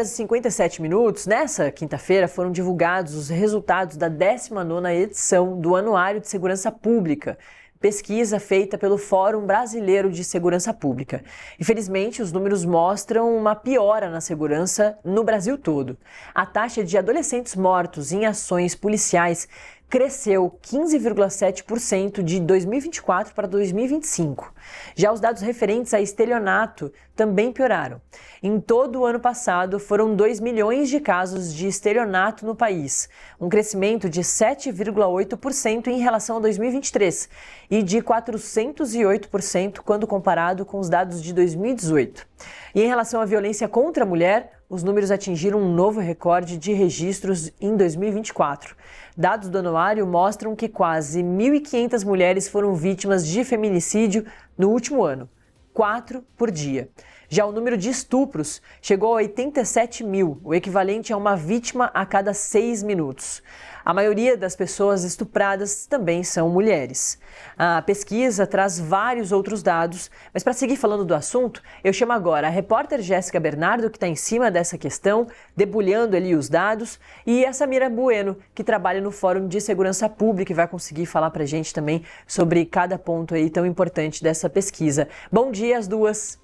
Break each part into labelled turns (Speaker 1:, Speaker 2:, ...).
Speaker 1: 8h57, nessa quinta-feira, foram divulgados os resultados da 19ª edição do Anuário de Segurança Pública, pesquisa feita pelo Fórum Brasileiro de Segurança Pública. Infelizmente, os números mostram uma piora na segurança no Brasil todo. A taxa de adolescentes mortos em ações policiais cresceu 15,7% de 2024 para 2025. Já os dados referentes a estelionato também pioraram. Em todo o ano passado, foram 2 milhões de casos de estelionato no país, um crescimento de 7,8% em relação a 2023 e de 408% quando comparado com os dados de 2018. E em relação à violência contra a mulher, os números atingiram um novo recorde de registros em 2024. Dados do anuário mostram que quase 1.500 mulheres foram vítimas de feminicídio no último ano, 4 por dia. Já o número de estupros chegou a 87 mil, o equivalente a uma vítima a cada 6 minutos. A maioria das pessoas estupradas também são mulheres. A pesquisa traz vários outros dados, mas para seguir falando do assunto, eu chamo agora a repórter Jéssica Bernardo, que está em cima dessa questão, debulhando ali os dados, e a Samira Bueno, que trabalha no Fórum de Segurança Pública e vai conseguir falar para a gente também sobre cada ponto aí tão importante dessa pesquisa. Bom dia às duas!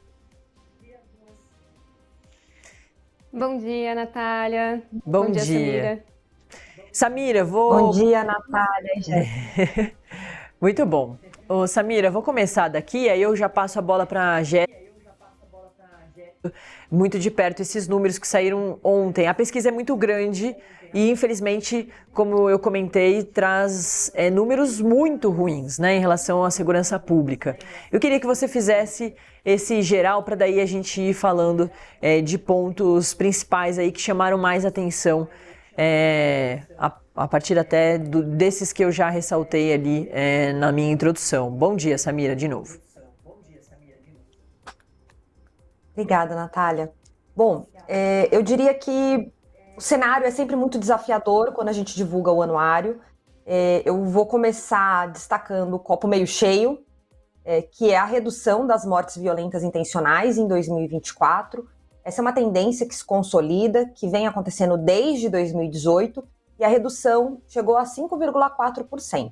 Speaker 2: Bom dia, Natália.
Speaker 1: Bom dia.
Speaker 2: Samira.
Speaker 1: Samira,
Speaker 3: Bom dia, Natália e Jéssica.
Speaker 1: Muito bom. Ô, Samira, vou começar daqui, aí eu já passo a bola para a Jéssica. Muito de perto esses números que saíram ontem. A pesquisa é muito grande e, infelizmente, como eu comentei, traz números muito ruins, né, em relação à segurança pública. Eu queria que você fizesse esse geral para daí a gente ir falando de pontos principais aí que chamaram mais atenção a partir até desses que eu já ressaltei ali na minha introdução. Bom dia, Samira, de novo.
Speaker 3: Obrigada, Natália. Bom, eu diria que o cenário é sempre muito desafiador quando a gente divulga o anuário. Eu vou começar destacando o copo meio cheio, que é a redução das mortes violentas intencionais em 2024. Essa é uma tendência que se consolida, que vem acontecendo desde 2018, e a redução chegou a 5,4%.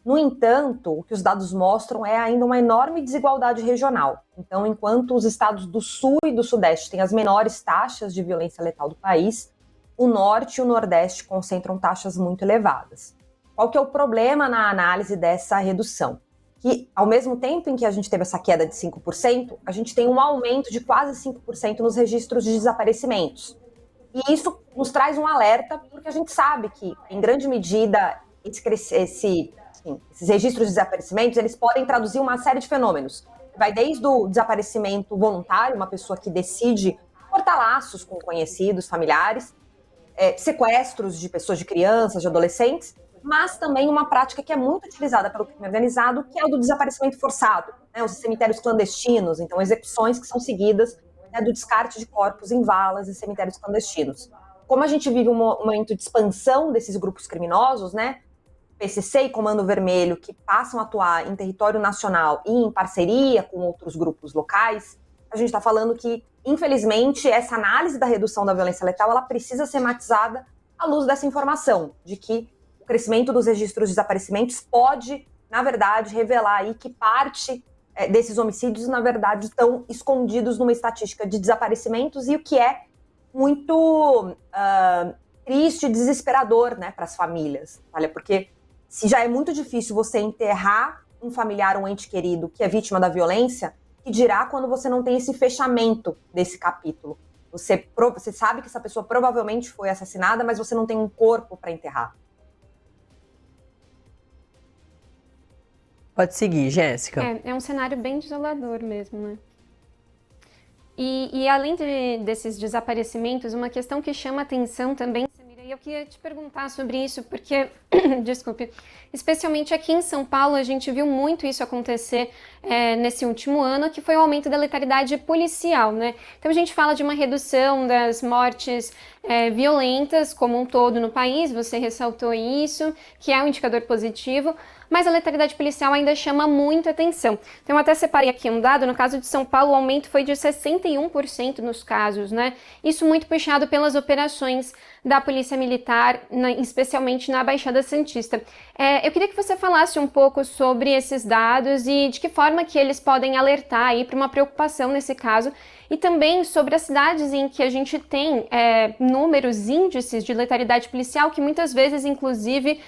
Speaker 3: No entanto, o que os dados mostram é ainda uma enorme desigualdade regional. Então, enquanto os estados do Sul e do Sudeste têm as menores taxas de violência letal do país, o Norte e o Nordeste concentram taxas muito elevadas. Qual que é o problema na análise dessa redução? Que, ao mesmo tempo em que a gente teve essa queda de 5%, a gente tem um aumento de quase 5% nos registros de desaparecimentos. E isso nos traz um alerta, porque a gente sabe que, em grande medida, esses registros de desaparecimentos, eles podem traduzir uma série de fenômenos. Vai desde o desaparecimento voluntário, uma pessoa que decide cortar laços com conhecidos, familiares, sequestros de pessoas, de crianças, de adolescentes, mas também uma prática que é muito utilizada pelo crime organizado, que é o do desaparecimento forçado, né, os cemitérios clandestinos, então execuções que são seguidas do descarte de corpos em valas e cemitérios clandestinos. Como a gente vive um momento de expansão desses grupos criminosos, né, PCC e Comando Vermelho, que passam a atuar em território nacional e em parceria com outros grupos locais, a gente está falando que, infelizmente, essa análise da redução da violência letal, ela precisa ser matizada à luz dessa informação, de que o crescimento dos registros de desaparecimentos pode, na verdade, revelar aí que parte desses homicídios, na verdade, estão escondidos numa estatística de desaparecimentos, e o que é muito triste e desesperador, né, para as famílias, olha, porque se já é muito difícil você enterrar um familiar, um ente querido que é vítima da violência, que dirá quando você não tem esse fechamento desse capítulo. Você sabe que essa pessoa provavelmente foi assassinada, mas você não tem um corpo para enterrar.
Speaker 1: Pode seguir, Jéssica.
Speaker 2: É um cenário bem desolador mesmo, né? E além desses desaparecimentos, uma questão que chama atenção também, Samira, e eu queria te perguntar sobre isso, porque, desculpe, especialmente aqui em São Paulo, a gente viu muito isso acontecer nesse último ano, que foi o aumento da letalidade policial, né? Então a gente fala de uma redução das mortes violentas como um todo no país, você ressaltou isso, que é um indicador positivo, mas a letalidade policial ainda chama muita atenção. Então eu até separei aqui um dado, no caso de São Paulo o aumento foi de 61% nos casos, né? Isso muito puxado pelas operações da Polícia Militar, especialmente na Baixada Santista. Eu queria que você falasse um pouco sobre esses dados e de que forma que eles podem alertar aí para uma preocupação nesse caso, e também sobre as cidades em que a gente tem números, índices de letalidade policial que muitas vezes, inclusive,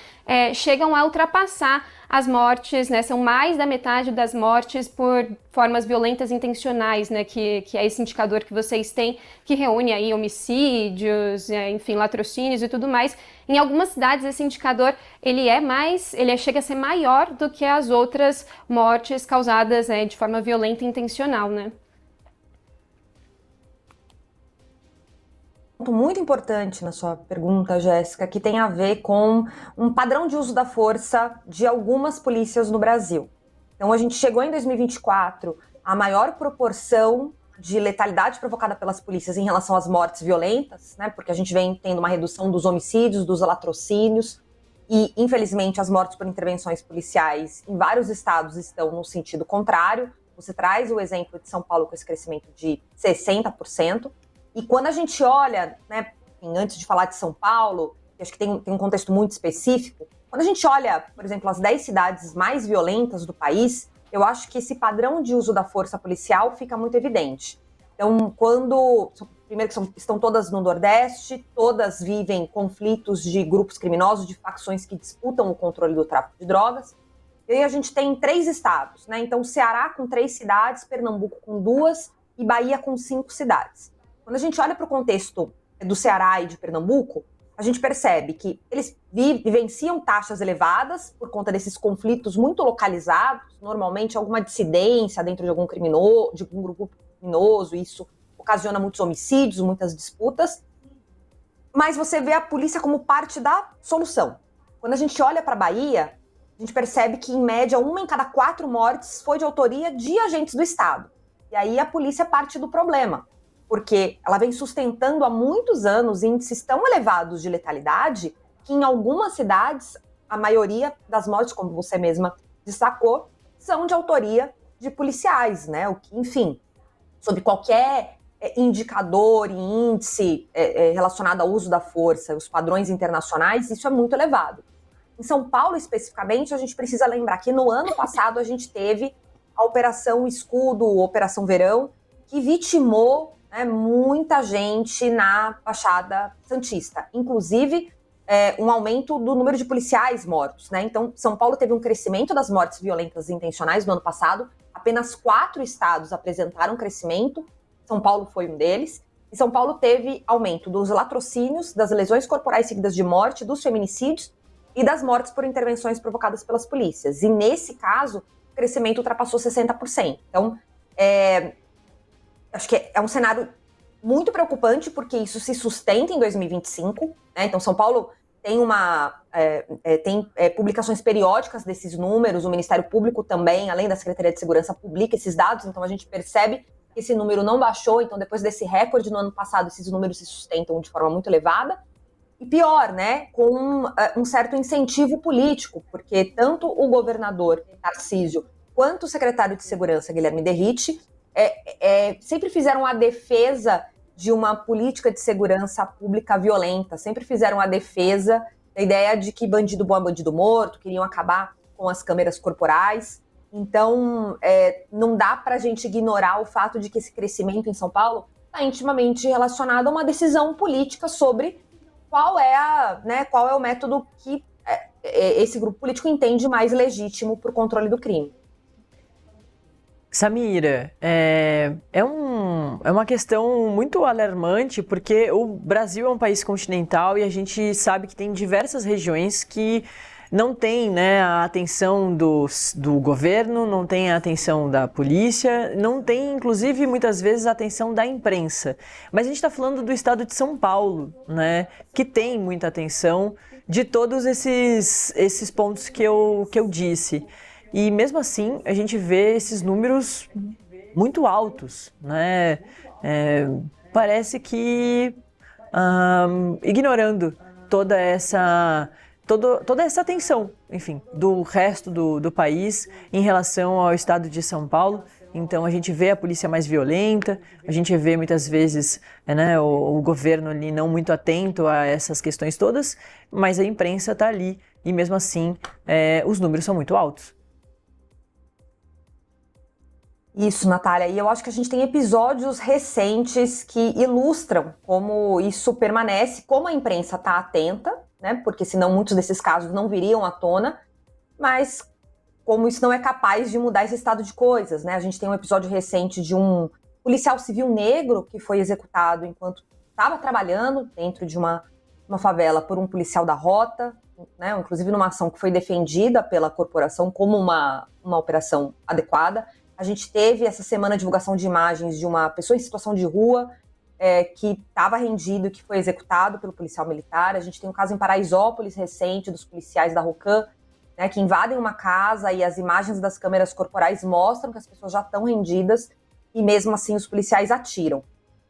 Speaker 2: chegam a ultrapassar as mortes, né? São mais da metade das mortes por formas violentas intencionais, né? Que é esse indicador que vocês têm, que reúne aí homicídios, enfim, latrocínios e tudo mais. Em algumas cidades esse indicador ele chega a ser maior do que as outras mortes causadas de forma violenta e intencional, né?
Speaker 3: Ponto muito importante na sua pergunta, Jéssica, que tem a ver com um padrão de uso da força de algumas polícias no Brasil. Então, a gente chegou em 2024 à maior proporção de letalidade provocada pelas polícias em relação às mortes violentas, né? Porque a gente vem tendo uma redução dos homicídios, dos latrocínios, e, infelizmente, as mortes por intervenções policiais em vários estados estão no sentido contrário. Você traz o exemplo de São Paulo com esse crescimento de 60%. E quando a gente olha, né, antes de falar de São Paulo, que acho que tem um contexto muito específico, quando a gente olha, por exemplo, as 10 cidades mais violentas do país, eu acho que esse padrão de uso da força policial fica muito evidente. Então, primeiro que estão todas no Nordeste, todas vivem conflitos de grupos criminosos, de facções que disputam o controle do tráfico de drogas. E aí a gente tem 3 estados, né? Então, Ceará com 3 cidades, Pernambuco com 2 e Bahia com 5 cidades. Quando a gente olha para o contexto do Ceará e de Pernambuco, a gente percebe que eles vivenciam taxas elevadas por conta desses conflitos muito localizados, normalmente alguma dissidência dentro de algum grupo criminoso, isso ocasiona muitos homicídios, muitas disputas, mas você vê a polícia como parte da solução. Quando a gente olha para a Bahia, a gente percebe que, em média, 1 em cada 4 mortes foi de autoria de agentes do Estado. E aí a polícia é parte do problema, porque ela vem sustentando há muitos anos índices tão elevados de letalidade que em algumas cidades a maioria das mortes, como você mesma destacou, são de autoria de policiais, né? O que, enfim, sobre qualquer indicador e índice relacionado ao uso da força, os padrões internacionais, isso é muito elevado. Em São Paulo, especificamente, a gente precisa lembrar que no ano passado a gente teve a Operação Escudo, Operação Verão, que vitimou muita gente na Baixada Santista, inclusive um aumento do número de policiais mortos, né? Então, São Paulo teve um crescimento das mortes violentas e intencionais no ano passado, apenas 4 estados apresentaram crescimento, São Paulo foi um deles, e São Paulo teve aumento dos latrocínios, das lesões corporais seguidas de morte, dos feminicídios e das mortes por intervenções provocadas pelas polícias. E nesse caso, o crescimento ultrapassou 60%. Então, acho que é um cenário muito preocupante, porque isso se sustenta em 2025, né? Então, São Paulo tem publicações periódicas desses números, o Ministério Público também, além da Secretaria de Segurança, publica esses dados, então a gente percebe que esse número não baixou, então depois desse recorde no ano passado, esses números se sustentam de forma muito elevada. E pior, né, com um certo incentivo político, porque tanto o governador Tarcísio quanto o secretário de Segurança, Guilherme Derrite, sempre fizeram a defesa de uma política de segurança pública violenta, sempre fizeram a defesa da ideia de que bandido bom é bandido morto, queriam acabar com as câmeras corporais. Então, não dá para a gente ignorar o fato de que esse crescimento em São Paulo está intimamente relacionado a uma decisão política sobre qual é o método que esse grupo político entende mais legítimo para o controle do crime.
Speaker 1: Samira, é uma questão muito alarmante, porque o Brasil é um país continental e a gente sabe que tem diversas regiões que não tem, né, a atenção do governo, não tem a atenção da polícia, não tem, inclusive, muitas vezes a atenção da imprensa. Mas a gente está falando do estado de São Paulo, né, que tem muita atenção de todos esses pontos que eu disse. E mesmo assim, a gente vê esses números muito altos, né? Parece que ignorando todo toda essa tensão, enfim, do resto do país em relação ao estado de São Paulo. Então a gente vê a polícia mais violenta, a gente vê muitas vezes, né, o governo ali não muito atento a essas questões todas, mas a imprensa está ali e mesmo assim os números são muito altos.
Speaker 3: Isso, Natália, e eu acho que a gente tem episódios recentes que ilustram como isso permanece, como a imprensa está atenta, né, porque senão muitos desses casos não viriam à tona, mas como isso não é capaz de mudar esse estado de coisas, né? A gente tem um episódio recente de um policial civil negro que foi executado enquanto estava trabalhando dentro de uma favela por um policial da Rota, né? Inclusive numa ação que foi defendida pela corporação como uma operação adequada. A gente teve essa semana a divulgação de imagens de uma pessoa em situação de rua que estava rendido e que foi executado pelo policial militar. A gente tem um caso em Paraisópolis recente dos policiais da Rocan, né, que invadem uma casa e as imagens das câmeras corporais mostram que as pessoas já estão rendidas e mesmo assim os policiais atiram.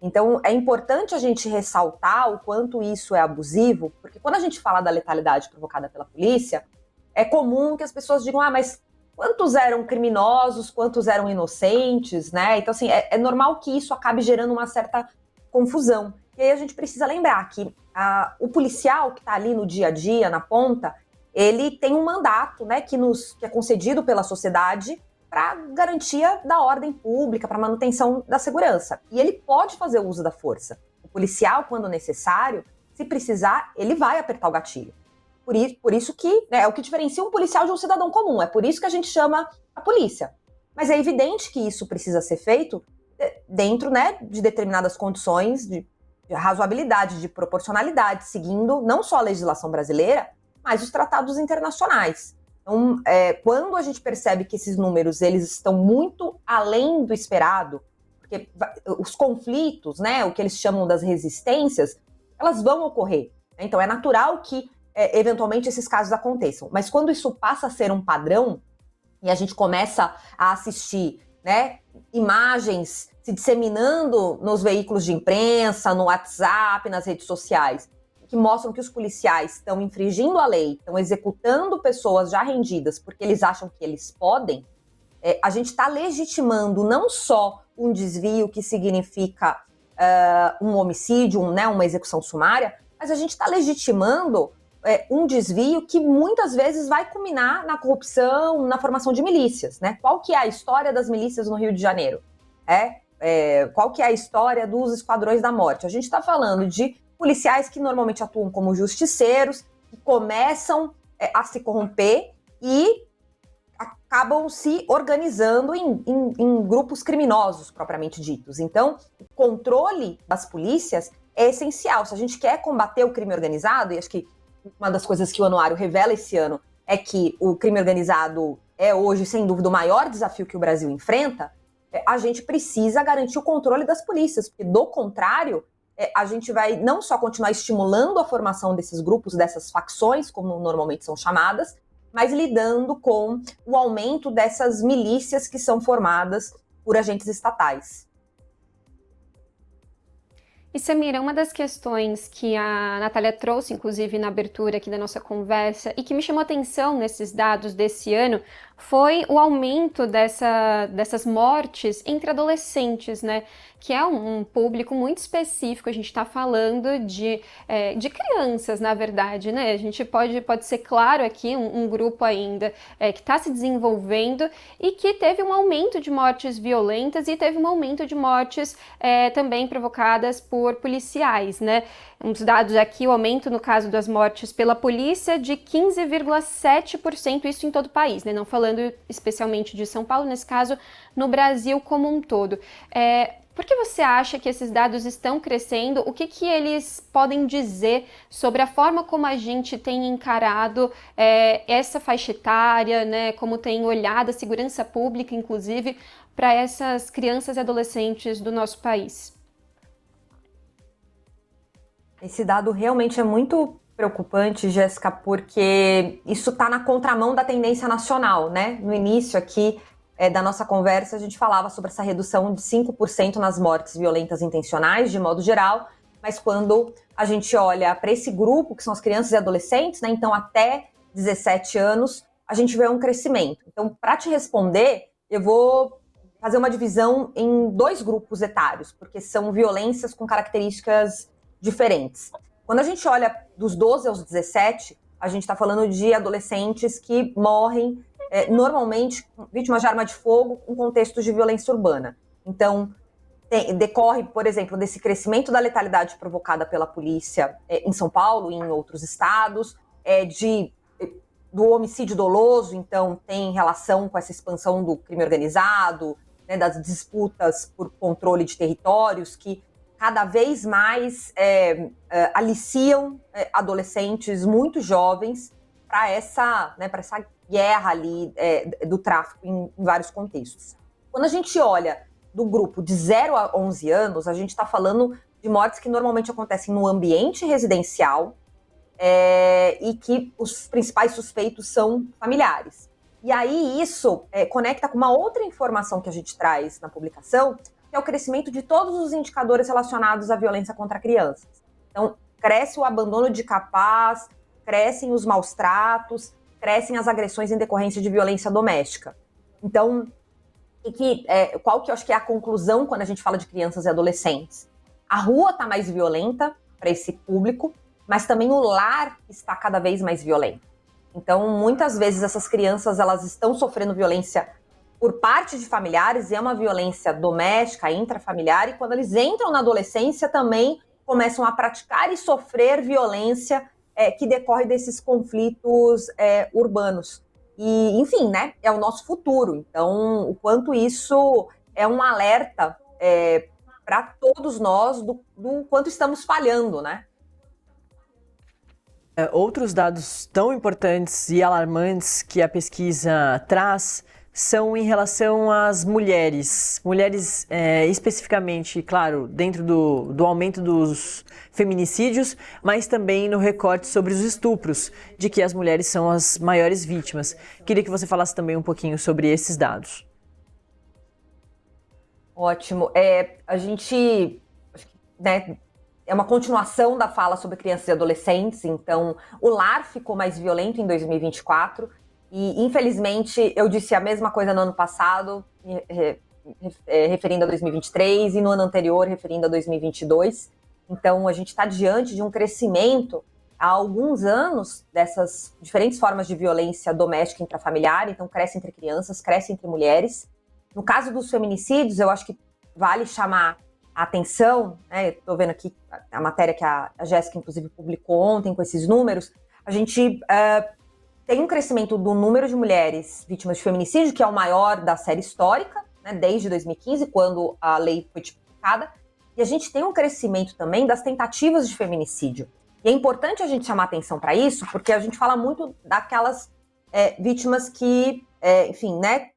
Speaker 3: Então é importante a gente ressaltar o quanto isso é abusivo, porque quando a gente fala da letalidade provocada pela polícia, é comum que as pessoas digam, mas quantos eram criminosos, quantos eram inocentes, né? Então assim, é normal que isso acabe gerando uma certa confusão. E aí a gente precisa lembrar que o policial que está ali no dia a dia, na ponta, ele tem um mandato, né, que é concedido pela sociedade para garantia da ordem pública, para manutenção da segurança. E ele pode fazer uso da força. O policial, quando necessário, se precisar, ele vai apertar o gatilho. Por isso que, né, é o que diferencia um policial de um cidadão comum. É por isso que a gente chama a polícia. Mas é evidente que isso precisa ser feito dentro, né, de determinadas condições de razoabilidade, de proporcionalidade, seguindo não só a legislação brasileira, mas os tratados internacionais. Então, quando a gente percebe que esses números eles estão muito além do esperado, porque os conflitos, né, o que eles chamam das resistências, elas vão ocorrer. Então, é natural que, eventualmente, esses casos aconteçam. Mas quando isso passa a ser um padrão, e a gente começa a assistir, né, imagens se disseminando nos veículos de imprensa, no WhatsApp, nas redes sociais, que mostram que os policiais estão infringindo a lei, estão executando pessoas já rendidas porque eles acham que eles podem, a gente está legitimando não só um desvio que significa um homicídio, uma execução sumária, mas a gente está legitimando um desvio que muitas vezes vai culminar na corrupção, na formação de milícias, né? Qual que é a história das milícias no Rio de Janeiro? Qual que é a história dos esquadrões da morte? A gente está falando de policiais que normalmente atuam como justiceiros, que começam a se corromper e acabam se organizando em grupos criminosos, propriamente ditos. Então, o controle das polícias é essencial. Se a gente quer combater o crime organizado, e acho que uma das coisas que o anuário revela esse ano é que o crime organizado é hoje, sem dúvida, o maior desafio que o Brasil enfrenta, a gente precisa garantir o controle das polícias, porque, do contrário, a gente vai não só continuar estimulando a formação desses grupos, dessas facções, como normalmente são chamadas, mas lidando com o aumento dessas milícias que são formadas por agentes estatais.
Speaker 2: E Samira, uma das questões que a Natália trouxe, inclusive na abertura aqui da nossa conversa, e que me chamou atenção nesses dados desse ano, foi o aumento dessas mortes entre adolescentes, né? Que é um público muito específico, a gente está falando de crianças, na verdade, né? A gente pode ser claro aqui, um grupo ainda que está se desenvolvendo e que teve um aumento de mortes violentas e teve um aumento de mortes também provocadas por policiais, né? Uns dados aqui, o aumento no caso das mortes pela polícia de 15,7%, isso em todo o país, né? Não falando especialmente de São Paulo, nesse caso, no Brasil como um todo. Por que você acha que esses dados estão crescendo? O que eles podem dizer sobre a forma como a gente tem encarado essa faixa etária, né? Como tem olhado a segurança pública, inclusive, para essas crianças e adolescentes do nosso país?
Speaker 3: Esse dado realmente é muito preocupante, Jéssica, porque isso está na contramão da tendência nacional, né? No início aqui da nossa conversa, a gente falava sobre essa redução de 5% nas mortes violentas intencionais, de modo geral, mas quando a gente olha para esse grupo, que são as crianças e adolescentes, né, então até 17 anos, a gente vê um crescimento. Então, para te responder, eu vou fazer uma divisão em 2 grupos etários, porque são violências com características diferentes. Quando a gente olha dos 12 aos 17, a gente está falando de adolescentes que morrem normalmente vítimas de arma de fogo em contextos de violência urbana. Então, decorre, por exemplo, desse crescimento da letalidade provocada pela polícia em São Paulo e em outros estados, do homicídio doloso, então tem relação com essa expansão do crime organizado, né, das disputas por controle de territórios, que cada vez mais aliciam adolescentes muito jovens para essa guerra ali do tráfico em vários contextos. Quando a gente olha do grupo de 0 a 11 anos, a gente está falando de mortes que normalmente acontecem no ambiente residencial e que os principais suspeitos são familiares. E aí isso conecta com uma outra informação que a gente traz na publicação, que é o crescimento de todos os indicadores relacionados à violência contra crianças. Então, cresce o abandono de capaz, crescem os maus tratos, crescem as agressões em decorrência de violência doméstica. Então, qual que eu acho que é a conclusão quando a gente fala de crianças e adolescentes? A rua está mais violenta para esse público, mas também o lar está cada vez mais violento. Então, muitas vezes essas crianças elas estão sofrendo violência por parte de familiares, e é uma violência doméstica, intrafamiliar, e quando eles entram na adolescência também começam a praticar e sofrer violência que decorre desses conflitos urbanos. E, enfim, né, é o nosso futuro. Então, o quanto isso é um alerta para todos nós do quanto estamos falhando, né?
Speaker 1: Outros dados tão importantes e alarmantes que a pesquisa traz são em relação às mulheres. Mulheres especificamente, claro, dentro do aumento dos feminicídios, mas também no recorte sobre os estupros, de que as mulheres são as maiores vítimas. Queria que você falasse também um pouquinho sobre esses dados.
Speaker 3: Ótimo. A gente, né, é uma continuação da fala sobre crianças e adolescentes, então o lar ficou mais violento em 2024, e infelizmente eu disse a mesma coisa no ano passado, referindo a 2023, e no ano anterior, referindo a 2022. Então a gente está diante de um crescimento há alguns anos dessas diferentes formas de violência doméstica intrafamiliar, então cresce entre crianças, cresce entre mulheres. No caso dos feminicídios, eu acho que vale chamar a atenção, né? Estou vendo aqui a matéria que a Jéssica, inclusive, publicou ontem com esses números. A gente tem um crescimento do número de mulheres vítimas de feminicídio, que é o maior da série histórica, né, desde 2015, quando a lei foi tipificada. E a gente tem um crescimento também das tentativas de feminicídio. E é importante a gente chamar atenção para isso, porque a gente fala muito daquelas vítimas que, enfim, né,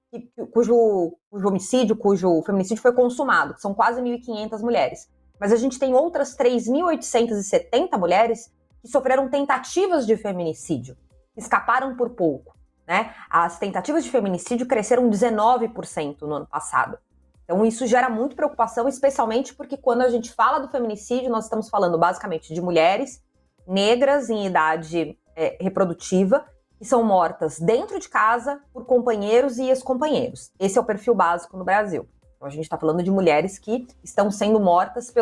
Speaker 3: cujo homicídio, cujo feminicídio foi consumado, que são quase 1.500 mulheres. Mas a gente tem outras 3.870 mulheres que sofreram tentativas de feminicídio, que escaparam por pouco, né? As tentativas de feminicídio cresceram 19% no ano passado. Então isso gera muita preocupação, especialmente porque quando a gente fala do feminicídio, nós estamos falando basicamente de mulheres negras em idade reprodutiva, que são mortas dentro de casa por companheiros e ex-companheiros. Esse é o perfil básico no Brasil. Então a gente está falando de mulheres que estão sendo mortas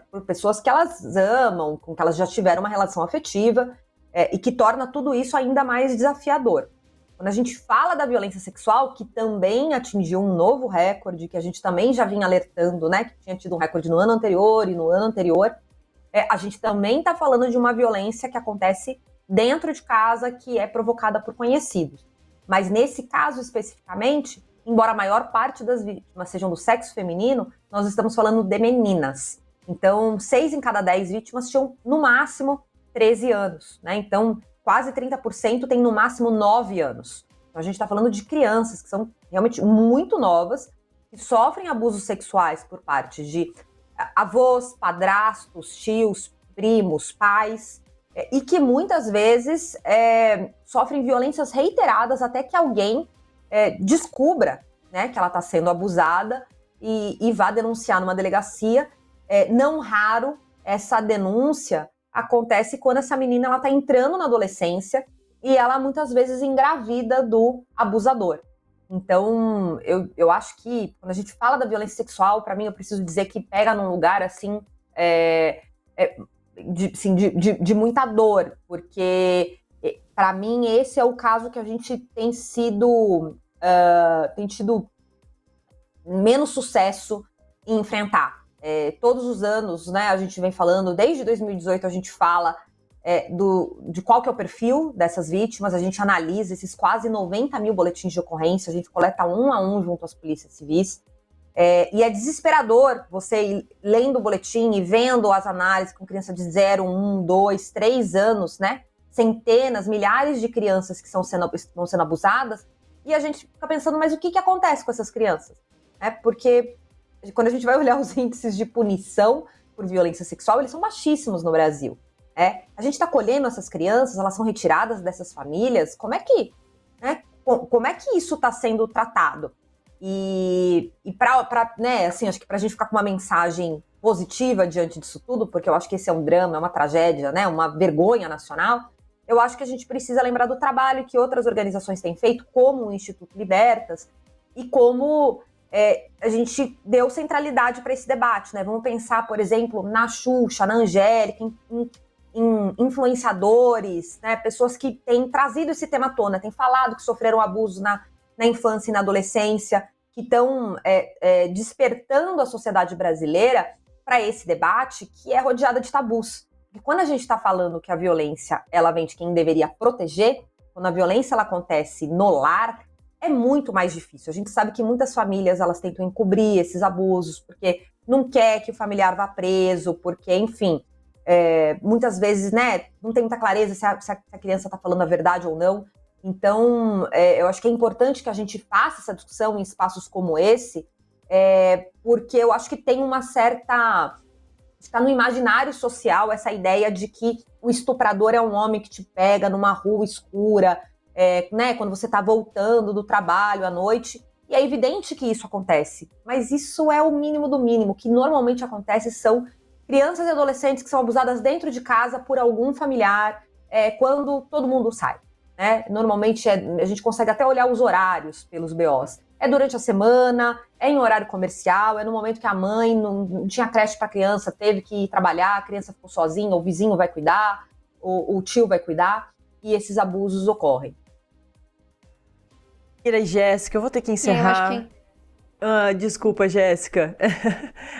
Speaker 3: por pessoas que elas amam, com que elas já tiveram uma relação afetiva, e que torna tudo isso ainda mais desafiador. Quando a gente fala da violência sexual, que também atingiu um novo recorde, que a gente também já vinha alertando, né, que tinha tido um recorde no ano anterior e no ano anterior, a gente também está falando de uma violência que acontece dentro de casa, que é provocada por conhecidos. Mas nesse caso especificamente, embora a maior parte das vítimas sejam do sexo feminino, nós estamos falando de meninas. Então, 6 em cada 10 vítimas tinham, no máximo, 13 anos, né? Então, quase 30% tem, no máximo, 9 anos. Então, a gente está falando de crianças que são realmente muito novas, que sofrem abusos sexuais por parte de avós, padrastos, tios, primos, pais, e que muitas vezes sofrem violências reiteradas até que alguém descubra, né, que ela está sendo abusada e vá denunciar numa delegacia. Não raro, essa denúncia acontece quando essa menina ela está entrando na adolescência e ela muitas vezes engravida do abusador. Então, eu acho que quando a gente fala da violência sexual, para mim, eu preciso dizer que pega num lugar assim, de muita dor, porque para mim esse é o caso que a gente tem tido menos sucesso em enfrentar. Todos os anos, né, a gente vem falando, desde 2018 a gente fala de qual que é o perfil dessas vítimas, a gente analisa esses quase 90 mil boletins de ocorrência, a gente coleta um a um junto às polícias civis, e é desesperador você ir lendo o boletim e vendo as análises com criança de 0, 1, 2, 3 anos, né, centenas, milhares de crianças que estão sendo abusadas, e a gente fica pensando, mas o que acontece com essas crianças? Porque quando a gente vai olhar os índices de punição por violência sexual, eles são baixíssimos no Brasil. A gente está colhendo essas crianças, elas são retiradas dessas famílias, como é que isso está sendo tratado? E né, assim, acho que para a gente ficar com uma mensagem positiva diante disso tudo, porque eu acho que esse é um drama, é uma tragédia, né, uma vergonha nacional, eu acho que a gente precisa lembrar do trabalho que outras organizações têm feito, como o Instituto Libertas, e como a gente deu centralidade para esse debate, né? Vamos pensar, por exemplo, na Xuxa, na Angélica, em influenciadores, né? Pessoas que têm trazido esse tema à tona, têm falado que sofreram abuso na infância e na adolescência, que estão despertando a sociedade brasileira para esse debate que é rodeada de tabus. E quando a gente está falando que a violência ela vem de quem deveria proteger, quando a violência ela acontece no lar, é muito mais difícil. A gente sabe que muitas famílias elas tentam encobrir esses abusos, porque não quer que o familiar vá preso, porque, enfim, muitas vezes, né, não tem muita clareza se a criança está falando a verdade ou não. Então, eu acho que é importante que a gente faça essa discussão em espaços como esse, porque eu acho que tem uma certa... Está no imaginário social essa ideia de que o estuprador é um homem que te pega numa rua escura, né, quando você está voltando do trabalho à noite, e é evidente que isso acontece, mas isso é o mínimo do mínimo. O que normalmente acontece são crianças e adolescentes que são abusadas dentro de casa por algum familiar, quando todo mundo sai, né? Normalmente a gente consegue até olhar os horários pelos BOs. É durante a semana, é em horário comercial, é no momento que a mãe não tinha creche para a criança, teve que ir trabalhar, a criança ficou sozinha, o vizinho vai cuidar, o tio vai cuidar, e esses abusos ocorrem.
Speaker 1: E Jéssica, eu vou ter que encerrar. Desculpa, Jéssica.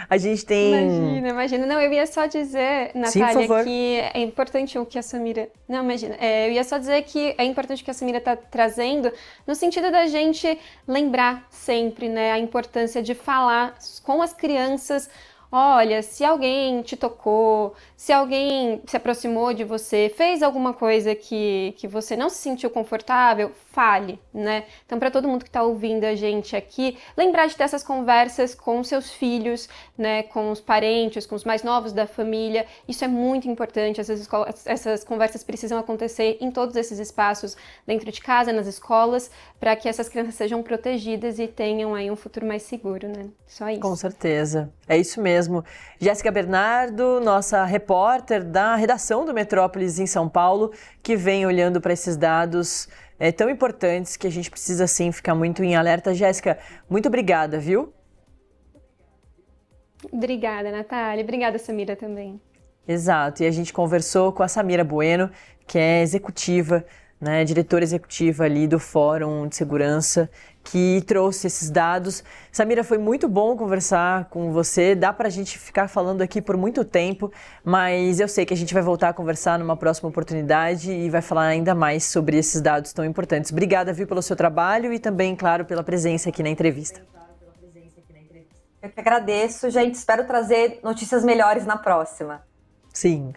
Speaker 1: A gente tem...
Speaker 2: Imagina. Não, eu ia só dizer, Natália, que é importante o que a Samira... Não, imagina. Eu ia só dizer que é importante o que a Samira está trazendo, no sentido da gente lembrar sempre, né, a importância de falar com as crianças. Olha, se alguém te tocou, se alguém se aproximou de você, fez alguma coisa que você não se sentiu confortável, fale, né? Então, para todo mundo que está ouvindo a gente aqui, lembrar de ter essas conversas com seus filhos, né? Com os parentes, com os mais novos da família. Isso é muito importante. Essas conversas precisam acontecer em todos esses espaços, dentro de casa, nas escolas, para que essas crianças sejam protegidas e tenham aí um futuro mais seguro, né? Só isso.
Speaker 1: Com certeza. É isso mesmo. Jéssica Bernardo, nossa repórter da redação do Metrópolis em São Paulo, que vem olhando para esses dados tão importantes que a gente precisa, sim, ficar muito em alerta. Jéssica, muito obrigada, viu?
Speaker 2: Obrigada, Natália. Obrigada, Samira, também.
Speaker 1: Exato. E a gente conversou com a Samira Bueno, que é executiva, né, diretora executiva ali do Fórum de Segurança, que trouxe esses dados. Samira, foi muito bom conversar com você, dá pra gente ficar falando aqui por muito tempo, mas eu sei que a gente vai voltar a conversar numa próxima oportunidade e vai falar ainda mais sobre esses dados tão importantes. Obrigada, viu, pelo seu trabalho e também, claro, pela presença aqui na entrevista.
Speaker 3: Eu que agradeço, gente, espero trazer notícias melhores na próxima.
Speaker 1: Sim.